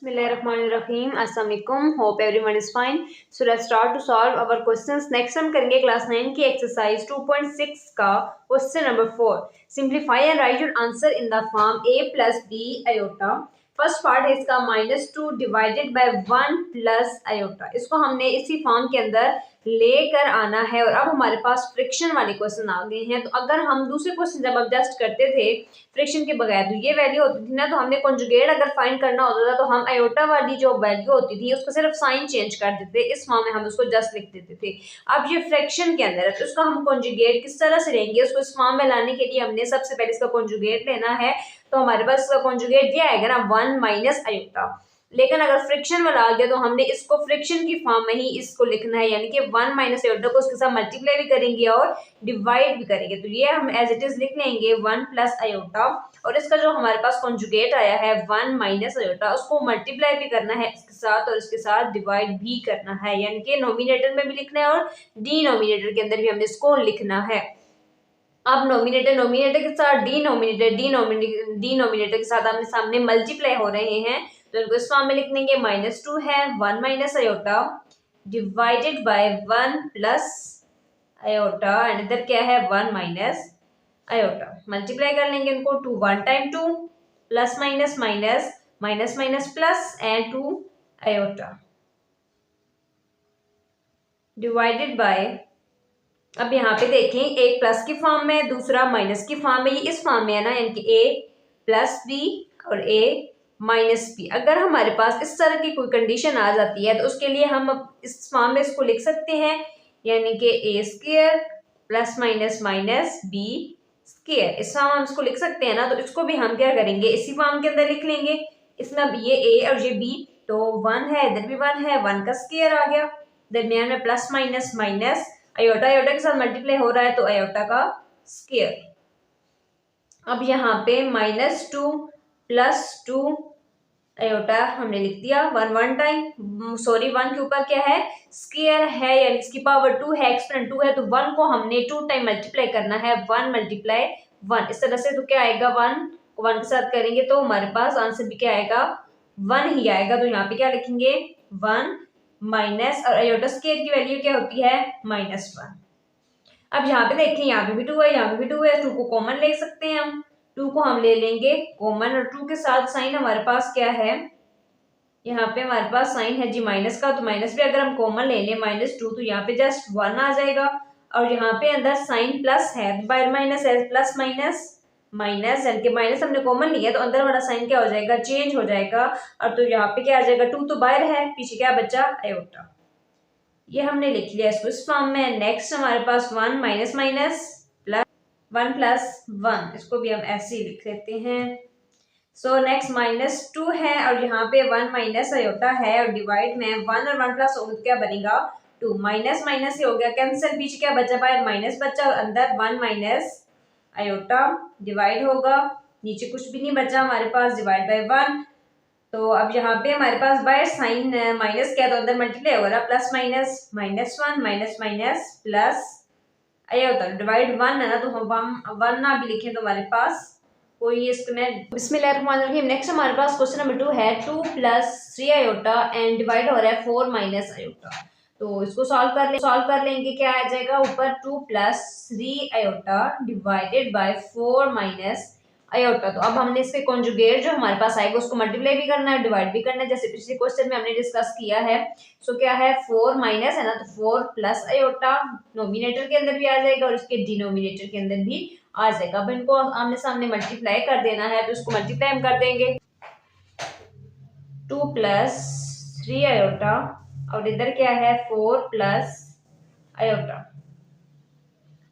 Bismillahirrahmanirrahim. Assalamu alaikum. Hope everyone is fine. So let's start to solve our questions. Next हम करेंगे class 9 की exercise 2.6 का question number 4. Simplify and write your answer in the form a plus b iota. First part है इसका -2 divided by 1 plus iota. इसको हमने इसी form के अंदर लेकर आना है. और अब हमारे पास फ्रिक्शन वाले क्वेश्चन आ गए हैं. तो अगर हम दूसरे क्वेश्चन जब एडजस्ट करते थे फ्रिक्शन के बगैर तो ये वैल्यू होती थी ना, तो हमने कॉन्जुगेट अगर फाइंड करना होता था तो हम आयोटा वाली जो वैल्यू होती थी उसको सिर्फ साइन चेंज कर देते, इस फॉर्म में हम उसको जस्ट लिख देते थे. अब ये फ्रैक्शन के अंदर है तो इसको हम कॉन्जुगेट किस तरह से लेंगे, उसको इस फॉर्म में लाने के लिए हमने सबसे पहले इसका कॉन्जुगेट लेना है. तो हमारे पास इसका कॉन्जुगेट ये आएगा ना 1 माइनस आयोटा. लेकिन अगर फ्रिक्शन वाला आ गया तो हमने इसको फ्रिक्शन की फॉर्म में ही इसको लिखना है, यानी कि 1 माइनस आयोटा को उसके साथ मल्टीप्लाई भी करेंगे और डिवाइड भी करेंगे. तो ये हम एज इट इज लिख लेंगे 1 प्लस आयोटा. और इसका जो हमारे पास कॉन्जुगेट आया है 1 माइनस आयोटा, उसको मल्टीप्लाई भी करना है इसके साथ और इसके साथ डिवाइड भी करना है, यानी कि नोमिनेटर में भी लिखना है और डिनोमिनेटर के अंदर भी हमने इसको लिखना है. अब नोमिनेटर के साथ डिनोमिनेटर के साथ आमने सामने मल्टीप्लाई हो रहे हैं. तो इनको इस फॉर्म में लिख लेंगे. -2 है 1 minus iota divided by 1 plus iota and इधर क्या है 1 माइनस आयोटा. मल्टीप्लाई कर लेंगे इनको. 2 1 time 2 plus minus minus minus minus plus and 2 iota divided by. अब यहाँ पे देखें एक प्लस की फॉर्म में दूसरा माइनस की फॉर्म में, ये इस फॉर्म में है ना, यानी कि ए प्लस बी और ए माइनस बी. अगर हमारे पास इस तरह की कोई कंडीशन आ जाती है तो उसके लिए हम इस फॉर्म में इसको लिख सकते हैं, यानी कि a square plus minus minus B square. इस फॉर्म हम इसको लिख सकते हैं ना. तो इसको भी हम क्या करेंगे इसी फॉर्म के अंदर लिख लेंगे. इसमें अब ये ए और ये बी तो 1 है, इधर भी 1 है, 1 का स्क्वायर आ गया. दरमियान में plus minus minus iota iota के साथ मल्टीप्लाई हो रहा है तो आयोटा का स्क्वायर. अब यहाँ पे -2 प्लस 2 आयोटा हमने लिख दिया 1 टाइम, सॉरी 1 के ऊपर क्या है स्क्वायर है, यानी इसकी पावर 2 है, एक्सपोनेंट 2 है, तो 1 को हमने 2 टाइम मल्टीप्लाई करना है. 1 मल्टीप्लाई 1 इस तरह से. तो क्या आएगा 1 को 1 के साथ करेंगे तो हमारे पास आंसर भी क्या आएगा 1 ही आएगा. तो यहाँ पे क्या लिखेंगे 1 माइनस और आयोटा स्क्वायर की वैल्यू क्या होती है -1. अब यहाँ पे देखें यहाँ पे भी 2 है, यहाँ पे भी 2 है. 2 को कॉमन ले सकते हैं हम. 2 को हम ले लेंगे कॉमन और 2 के साथ साइन हमारे पास क्या है, यहाँ पे हमारे पास साइन है जी माइनस का. तो माइनस भी अगर हम कॉमन ले लें -2 तो यहाँ पे जस्ट 1 आ जाएगा. और यहाँ पे अंदर साइन प्लस है, बाहर माइनस है, प्लस माइनस माइनस, यानी कि माइनस हमने कॉमन लिया तो अंदर वाला साइन क्या हो जाएगा चेंज हो जाएगा. और तो यहाँ पे क्या आ जाएगा 2 तो बाहर है, पीछे क्या बचा आयोटा. ये हमने लिख लिया इसको इस फॉर्म में. नेक्स्ट हमारे पास 1 माइनस माइनस प्लस 1 प्लस 1, इसको भी हम ऐसे ही लिख लेते हैं. सो नेक्स्ट -2 है और यहाँ पे 1 माइनस आयोटा है और डिवाइड में 1 और 1 प्लस होगा तो क्या बनेगा 2. माइनस माइनस ही हो गया कैंसिल, पीछे क्या बचा बाहर माइनस बचा और अंदर 1 माइनस आयोटा डिवाइड होगा. नीचे कुछ भी नहीं बचा हमारे पास, डिवाइड बाय 1. तो अब यहाँ पे हमारे पास बाहर साइन माइनस क्या तो अंदर मल्टीप्लाई होगा plus minus -1 minus minus plus iota divide 1 है ना, तो हम 1 ना भी लिखें तो हमारे पास कोई इसमें. बिस्मिल्लाहिर्रहमानिर्रहीम. नेक्स्ट हमारे पास क्वेश्चन नंबर 2 है 2 प्लस 3 आयोटा एंड डिवाइड हो रहा है 4 माइनस आयोटा. तो इसको सॉल्व कर लेंगे. क्या आ जाएगा ऊपर 2 plus 3 iota divided by 4 minus iota. तो अब हमने इसके कॉन्जुगेट जो हमारे पास आएगा उसको मल्टीप्लाई भी करना है, डिवाइड भी करना है, जैसे पिछले क्वेश्चन में हमने डिस्कस किया है. सो क्या है 4 माइनस है ना, तो 4 प्लस आयोटा नोमिनेटर के अंदर भी आ जाएगा और इसके डिनोमिनेटर के अंदर भी आ जाएगा. अब इनको आमने सामने मल्टीप्लाई कर देना है तो इसको मल्टीप्लाई हम कर देंगे. 2 प्लस 3 आयोटा और इधर क्या है 4 प्लस आयोटा.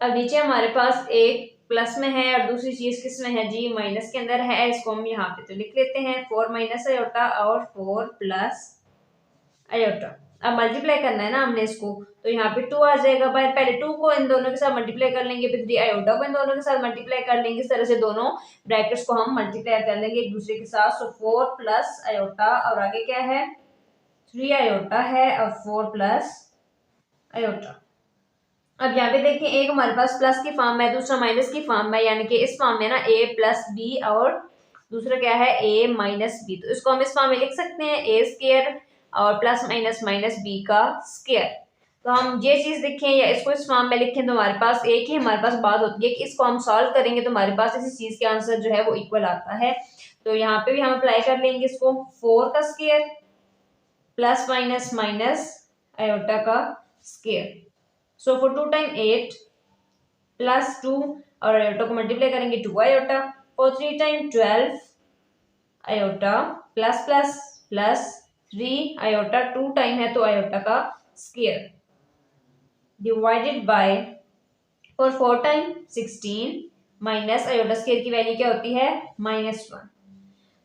अब नीचे हमारे पास एक प्लस में है और दूसरी चीज किस में है जी माइनस के अंदर है. इसको हम यहाँ पे तो लिख लेते हैं 4 माइनस आयोटा और 4 प्लस आयोटा. अब मल्टीप्लाई करना है ना हमने इसको, तो यहाँ पे 2 आ जाएगा बाहर. पहले 2 को इन दोनों के साथ मल्टीप्लाई कर लेंगे, फिर 3 आयोटा को इन दोनों के साथ मल्टीप्लाई कर लेंगे. इस तरह से दोनों ब्रैकेट्स को हम मल्टीप्लाई कर लेंगे एक दूसरे के साथ. सो 4 प्लस आयोटा और आगे क्या है 3 आयोटा है और 4 प्लस आयोटा. अब यहाँ पे देखिए एक हमारे पास प्लस की फॉर्म है, दूसरा माइनस की फॉर्म है, यानी कि इस फॉर्म में ना a प्लस बी और दूसरा क्या है a माइनस बी। तो इसको हम इस फॉर्म में लिख सकते हैं a स्क्वायर और प्लस माइनस माइनस b का स्क्वायर। तो हम ये चीज लिखें या इसको इस फॉर्म में लिखें तो हमारे पास एक ही हमारे पास बात होती है कि इसको हम सॉल्व करेंगे तो हमारे पास इसी चीज के आंसर जो है वो इक्वल आता है। तो यहाँ पे भी हम अप्लाई कर लेंगे इसको 4 का square plus minus minus iota का square. So four 2 time 8 plus 2 और आयोटा को मल्टीप्लाई करेंगे 2 iota. Four 3 time 12 iota plus plus plus 3 iota 2 time है तो आयोटा का square divided by four 4 time 16 minus iota square की वैल्यू क्या होती है -1।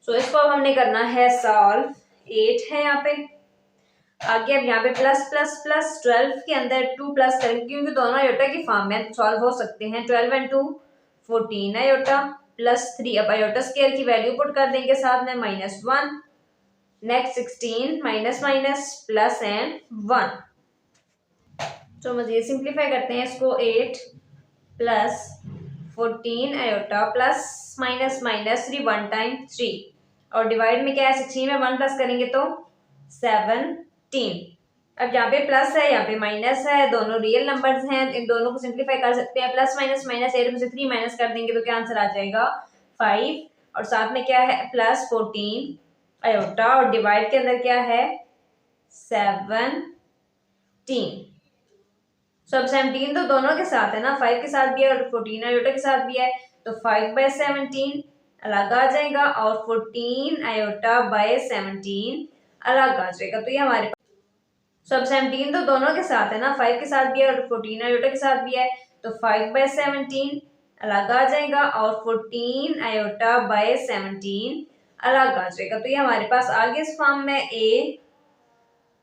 सो इसको अब हमने करना है सॉल्व। 8 है यहाँ पे आगे। अब यहाँ पे प्लस प्लस प्लस 12 के अंदर 2 प्लस करेंगे क्योंकि दोनों आयोटा की फॉर्म में सॉल्व हो सकते हैं। 12 एंड 2 14 आयोटा प्लस 3। अब आयोटा स्क्वायर की वैल्यू पुट कर देंगे साथ में -1। Next 16 minus minus plus and 1। तो मज़ीद सिंप्लीफाई करते हैं इसको। 8 plus 14 iota plus minus minus 3 1 time 3 और डिवाइड में क्या है 16 में 1 प्लस करेंगे तो 17। अब यहाँ पे प्लस है यहाँ पे माइनस है, दोनों रियल नंबर्स हैं, इन दोनों को सिंप्लीफाई कर सकते हैं। प्लस माइनस माइनस 8 में से 3 माइनस कर देंगे तो क्या आंसर आ जाएगा 5। और साथ में क्या है प्लस 14 आयोटा और डिवाइड के अंदर क्या है 17। सब 17 तो दोनों के साथ है ना, 5 के साथ भी है और 14 आयोटा के साथ भी है। तो 5/17 अलग आ जाएगा और 14 आयोटा बाय 17 अलग आ जाएगा। तो ये हमारे सब 17 तो दोनों के साथ है ना, 5 के साथ भी है और 14 आयोटा के साथ भी है। तो 5/17 अलग आ जाएगा और 14 आयोटा बाय 17 अलग आ जाएगा। तो ये हमारे पास आगे इस फॉर्म में a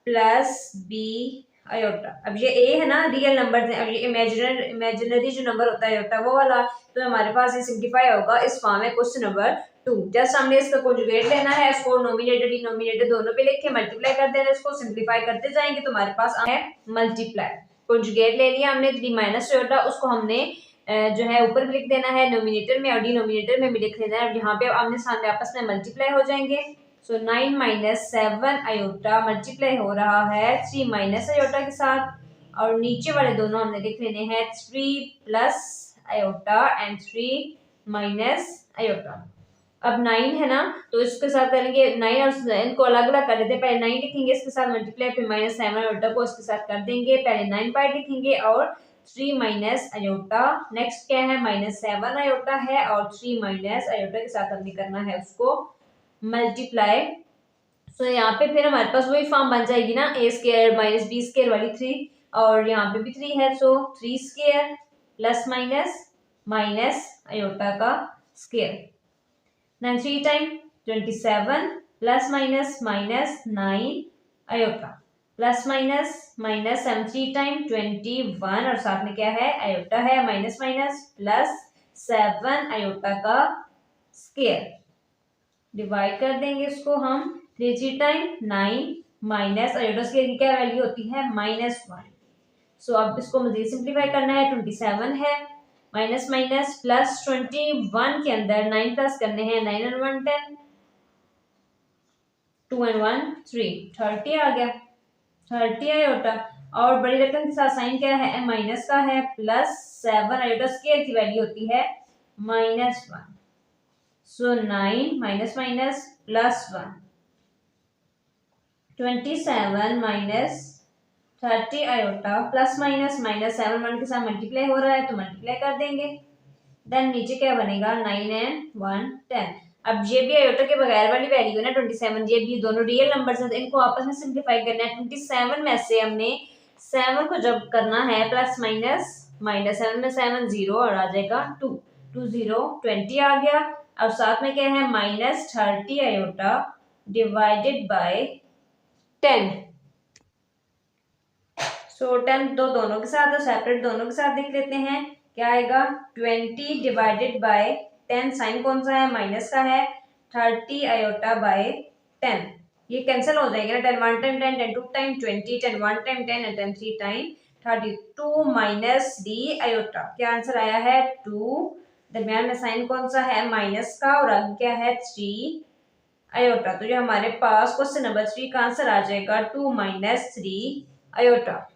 प्लस बी आयोटा। अब ये a है ना रियल नंबर है, अब ये इमेजिनरी जो नंबर होता है आयोटा वो वाला। तो हमारे पास ये सिंप्लीफाई होगा इस फॉर्म में क्वेश्चन नंबर 2। जस्ट हमने इसका कॉन्जुगेट लेना है, इसको नोमिनेटर डिनोमिनेटर दोनों पे लिख के मल्टीप्लाई कर देना, इसको सिंप्लीफाई करते जाएंगे तो हमारे पास है मल्टीप्लाई। कॉन्जुगेट ले लिया हमने 3 माइनस आयोटा, उसको हमने जो है ऊपर भी लिख देना है नोमिनेटर में और डिनोमिनेटर में भी लिख देना है। यहाँ पे आमने सामने आपस में मल्टीप्लाई हो जाएंगे। सो 9 माइनस 7 आयोटा मल्टीप्लाई हो रहा है 3 माइनस आयोटा के साथ और नीचे वाले दोनों हमने लिख लेने हैं 3 plus iota and 3 minus iota. अब 9 है ना तो इसके साथ करेंगे 9 और इनको अलग अलग कर देते हैं। पहले 9 लिखेंगे इसके साथ मल्टीप्लाई, फिर -7 आयोटा को इसके साथ कर देंगे। पहले 9 पार्ट लिखेंगे और 3 माइनस आयोटा। नेक्स्ट क्या है -7 आयोटा है और 3 माइनस आयोटा के साथ हमने करना है उसको मल्टीप्लाई। सो यहाँ पे फिर हमारे पास वही फॉर्म बन जाएगी ना a square minus B square वाली 3 और यहाँ पे भी 3 है। So 3 square plus minus minus iota का square. 3 time 27 plus minus minus 9 iota plus minus minus 3 time 21 और साथ में क्या है आयोटा है माइनस माइनस प्लस 7 आयोटा का स्क्वायर। डिवाइड कर देंगे इसको हम 3 टाइम 9 माइनस आयोटा स्क्वायर की क्या वैल्यू होती है -1। सो अब इसको मजीद सिंप्लीफाई करना है। 27 है माइनस माइनस प्लस 21 के अंदर 9 प्लस करने हैं 9 and 1 10 2 and 1 3 30 आ गया 30 आयोटा और बड़ी रकम के साथ साइन क्या है माइनस का है प्लस 7 आयोटा स्क्वायर की वैल्यू होती है -1। सो 9 minus minus plus 1 27 minus 30 iota plus minus minus 7 1 के साथ मल्टीप्लाई हो रहा है तो मल्टीप्लाई कर देंगे। देन नीचे क्या बनेगा 9 and 1 10। अब ये भी आयोटा के बगैर वाली वैल्यू है ना 27, ये भी दोनों रियल नंबर्स हैं तो इनको आपस में सिंप्लीफाई करना है। 27 में से हमने 7 को जब करना है प्लस माइनस माइनस 7 में 7 0 और आ जाएगा 2 2 0 20 आ गया। और साथ में क्या है -30 आयोटा डिवाइडेड बाय 10। सो 10 तो दोनों के साथ और सेपरेट दोनों के साथ देख लेते हैं क्या आएगा 20 डिवाइडेड बाय 10। साइन कौन सा है माइनस का है 30 आयोटा बाय 10। ये कैंसिल हो जाएगा 10 1 time 10 10 2 time 20 10 1 time 10 and 10 3 time 32 minus D iota. क्या आंसर आया है 2। दरमियान में साइन कौन सा है, माइनस का, और आगे क्या है 3 आयोटा। तो जो हमारे पास क्वेश्चन नंबर 3 का आंसर आ जाएगा 2 - 3 आयोटा।